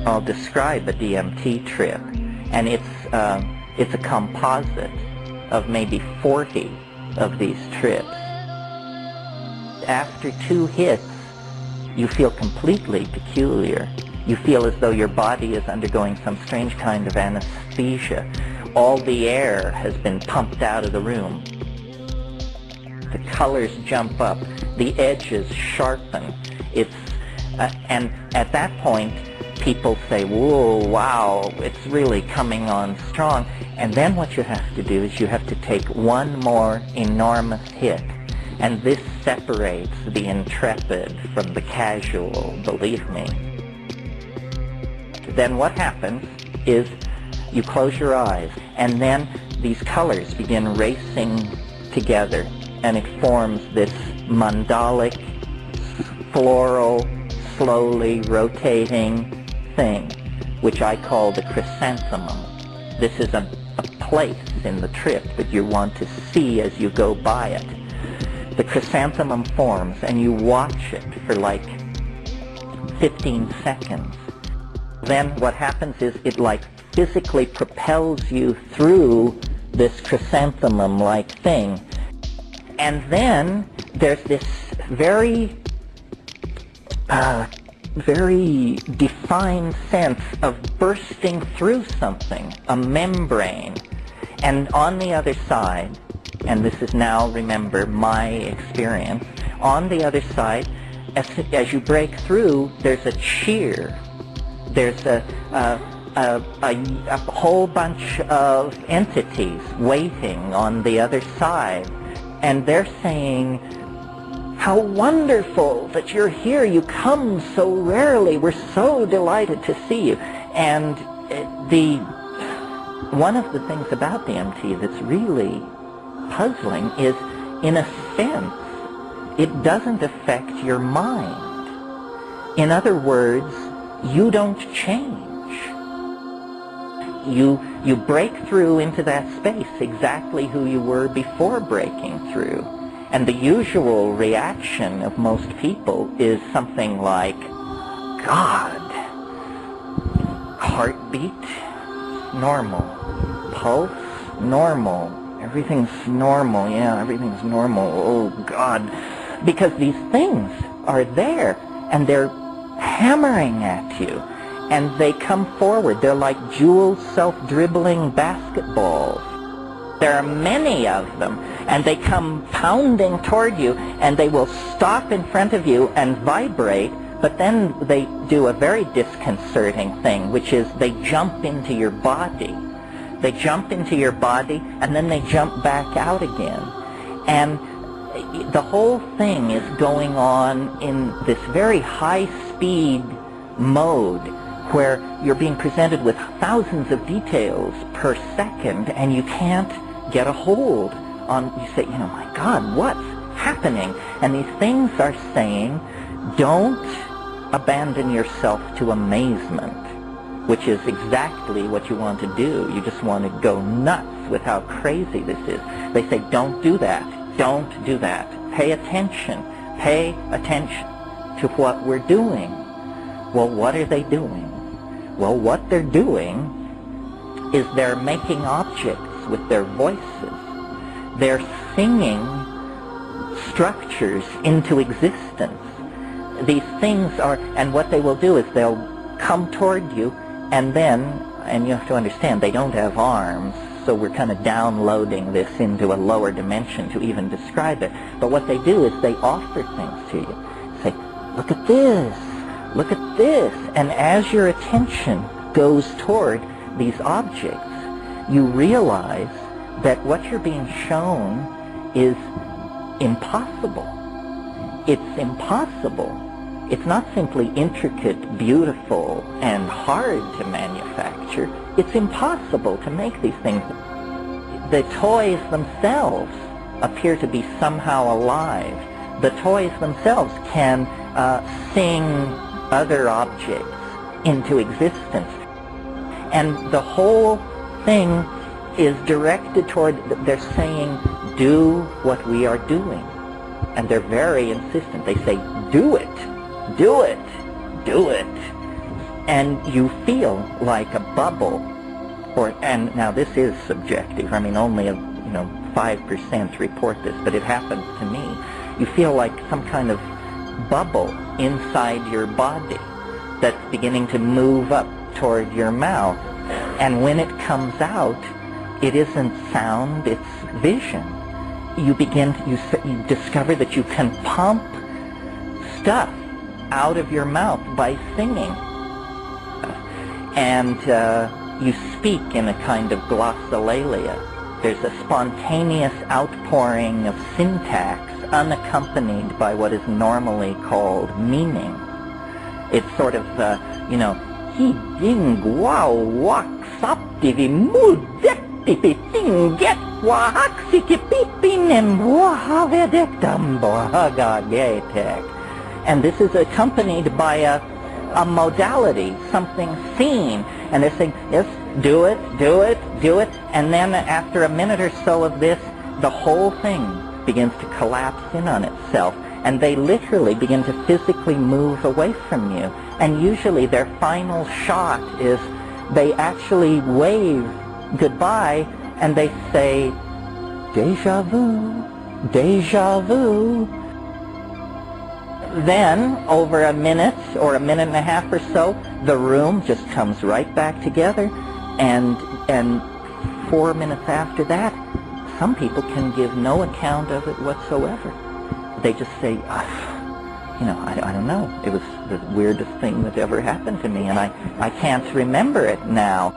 I'll describe a DMT trip, and it's a composite of maybe 40 of these trips. After 2 hits, you feel completely peculiar. You feel as though your body is undergoing some strange kind of anesthesia. All the air has been pumped out of the room. The colors jump up. The edges sharpen. And at that point, people say, whoa, wow, it's really coming on strong. And then what you have to do is you have to take one more enormous hit. And this separates the intrepid from the casual, believe me. Then what happens is you close your eyes, and then these colors begin racing together, and it forms this mandalic, floral, slowly rotating thing, which I call the chrysanthemum. This is a place in the trip that you want to see as you go by it. The chrysanthemum forms, and you watch it for like 15 seconds. Then what happens is it like physically propels you through this chrysanthemum-like thing. And then there's this very defined sense of bursting through something, a membrane. And on the other side, and this is now, remember, my experience, on the other side, as you break through, there's a cheer. There's a whole bunch of entities waiting on the other side, and they're saying, how wonderful that you're here, you come so rarely, we're so delighted to see you. And one of the things about DMT that's really puzzling is, in a sense, it doesn't affect your mind. In other words, you don't change. You break through into that space exactly who you were before breaking through. And the usual reaction of most people is something like, God, heartbeat, normal, pulse, normal, everything's normal, yeah, everything's normal, oh God. Because these things are there, and they're hammering at you, and they come forward. They're like jeweled, self-dribbling basketballs. There are many of them, and they come pounding toward you, and they will stop in front of you and vibrate, but then they do a very disconcerting thing, which is they jump into your body. They jump into your body, and then they jump back out again. And the whole thing is going on in this very high-speed mode where you're being presented with thousands of details per second, and you can't get a hold on, you say, you know, my God, what's happening? And these things are saying, don't abandon yourself to amazement, which is exactly what you want to do. You just want to go nuts with how crazy this is. They say, don't do that. Don't do that. Pay attention. Pay attention to what we're doing. Well, what are they doing? Well, what they're doing is they're making objects with their voices. They're singing structures into existence. These things are, and what they will do is they'll come toward you, and then, and you have to understand, they don't have arms, so we're kind of downloading this into a lower dimension to even describe it. But what they do is they offer things to you. Say, look at this, look at this. And as your attention goes toward these objects, you realize that what you're being shown is impossible. It's impossible. It's not simply intricate, beautiful, and hard to manufacture. It's impossible to make these things. The toys themselves appear to be somehow alive. The toys themselves can sing other objects into existence. And the whole thing is directed toward, they're saying, do what we are doing. And they're very insistent. They say, do it, do it, do it. and you feel like a bubble, and now this is subjective. I mean, only 5% report this, but it happens to me. You feel like some kind of bubble inside your body that's beginning to move up toward your mouth. And when it comes out, it isn't sound, it's vision. You discover that you can pump stuff out of your mouth by singing. And you speak in a kind of glossolalia. There's a spontaneous outpouring of syntax unaccompanied by what is normally called meaning. It's sort of, he ding wow wak sap divi mudek tipi tinget wahak siki pipinem wahavedek dambohagagetek. And this is accompanied by a modality, something seen. And they're saying, yes, do it, do it, do it. And then after a minute or so of this, the whole thing begins to collapse in on itself. And they literally begin to physically move away from you. And usually their final shot is they actually wave goodbye and they say, déjà vu, déjà vu. Then, over a minute or a minute and a half or so, the room just comes right back together, and 4 minutes after that, some people can give no account of it whatsoever. They just say, I don't know. It was the weirdest thing that ever happened to me, and I can't remember it now.